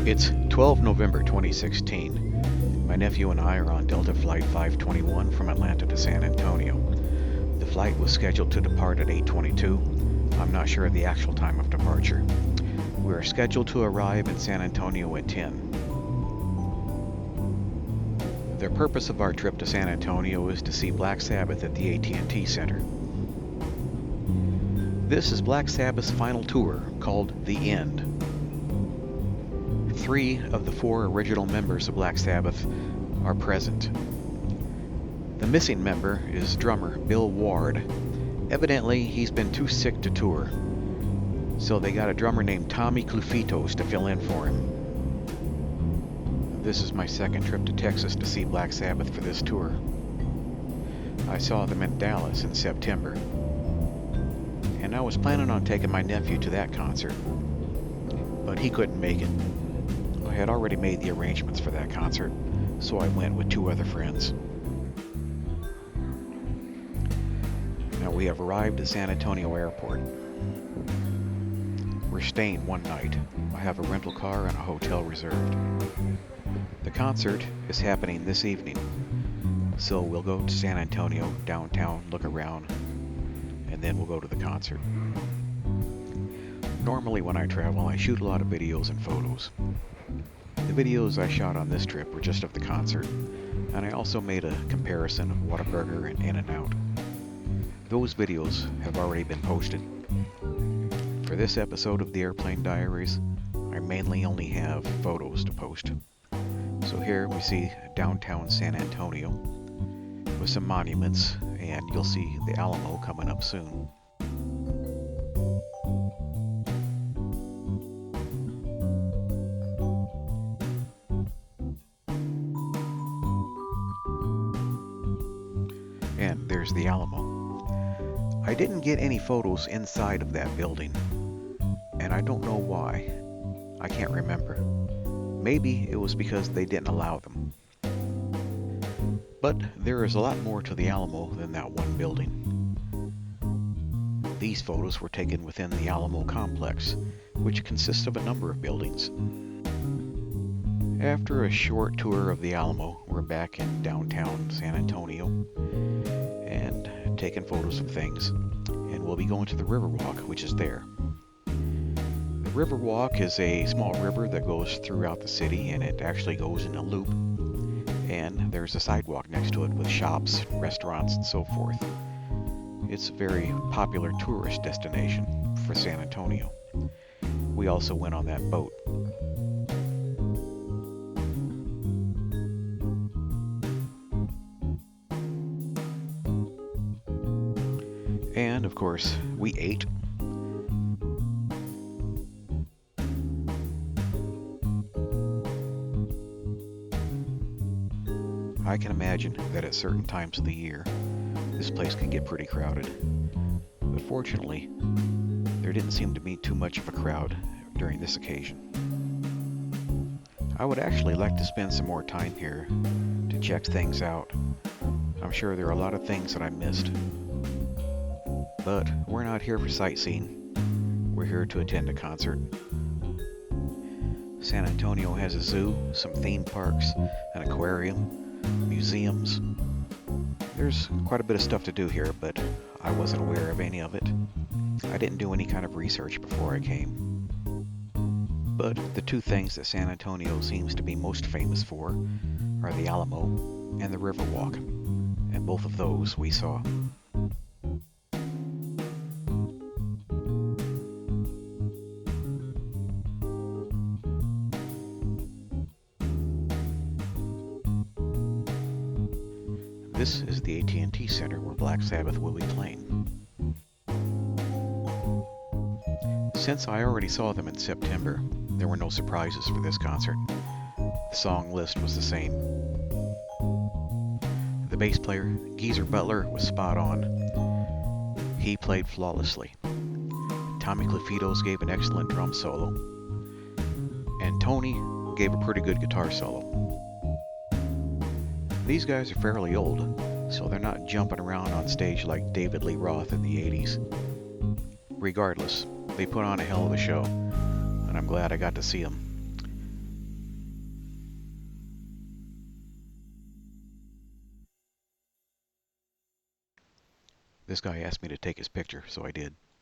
It's 12 November 2016. My nephew and I are on Delta Flight 521 from Atlanta to San Antonio. The flight was scheduled to depart at 8:22. I'm not sure of the actual time of departure. We are scheduled to arrive in San Antonio at 10. The purpose of our trip to San Antonio is to see Black Sabbath at the AT&T Center. This is Black Sabbath's final tour, called The End. 3 of the 4 original members of Black Sabbath are present. The missing member is drummer Bill Ward. Evidently, he's been too sick to tour, so they got a drummer named Tommy Clufitos to fill in for him. This is my second trip to Texas to see Black Sabbath for this tour. I saw them in Dallas in September, and I was planning on taking my nephew to that concert, but he couldn't make it. I had already made the arrangements for that concert, so I went with 2 other friends. Now we have arrived at San Antonio Airport. We're staying one night. I have a rental car and a hotel reserved. The concert is happening this evening, so we'll go to San Antonio, downtown, look around, and then we'll go to the concert. Normally when I travel, I shoot a lot of videos and photos. The videos I shot on this trip were just of the concert, and I also made a comparison of Whataburger and In-N-Out. Those videos have already been posted. For this episode of the Airplane Diaries, I mainly only have photos to post. So here we see downtown San Antonio with some monuments, and you'll see the Alamo coming up soon. And there's the Alamo. I didn't get any photos inside of that building, and I don't know why. I can't remember. Maybe it was because they didn't allow them. But there is a lot more to the Alamo than that one building. These photos were taken within the Alamo complex, which consists of a number of buildings. After a short tour of the Alamo, we're back in downtown San Antonio and taking photos of things, and we'll be going to the Riverwalk, which is there. The Riverwalk is a small river that goes throughout the city, and it actually goes in a loop, and there's a sidewalk next to it with shops, restaurants, and so forth. It's a very popular tourist destination for San Antonio. We also went on that boat. And of course, we ate. I can imagine that at certain times of the year, this place can get pretty crowded. But fortunately, there didn't seem to be too much of a crowd during this occasion. I would actually like to spend some more time here to check things out. I'm sure there are a lot of things that I missed. But we're not here for sightseeing. We're here to attend a concert. San Antonio has a zoo, some theme parks, an aquarium, museums. There's quite a bit of stuff to do here, but I wasn't aware of any of it. I didn't do any kind of research before I came. But the 2 things that San Antonio seems to be most famous for are the Alamo and the Riverwalk, and both of those we saw. This is the AT&T Center where Black Sabbath will be playing. Since I already saw them in September, there were no surprises for this concert. The song list was the same. The bass player, Geezer Butler, was spot on. He played flawlessly. Tommy Clufitos gave an excellent drum solo, and Tony gave a pretty good guitar solo. These guys are fairly old, so they're not jumping around on stage like David Lee Roth in the 80s. Regardless, they put on a hell of a show, and I'm glad I got to see them. This guy asked me to take his picture, so I did.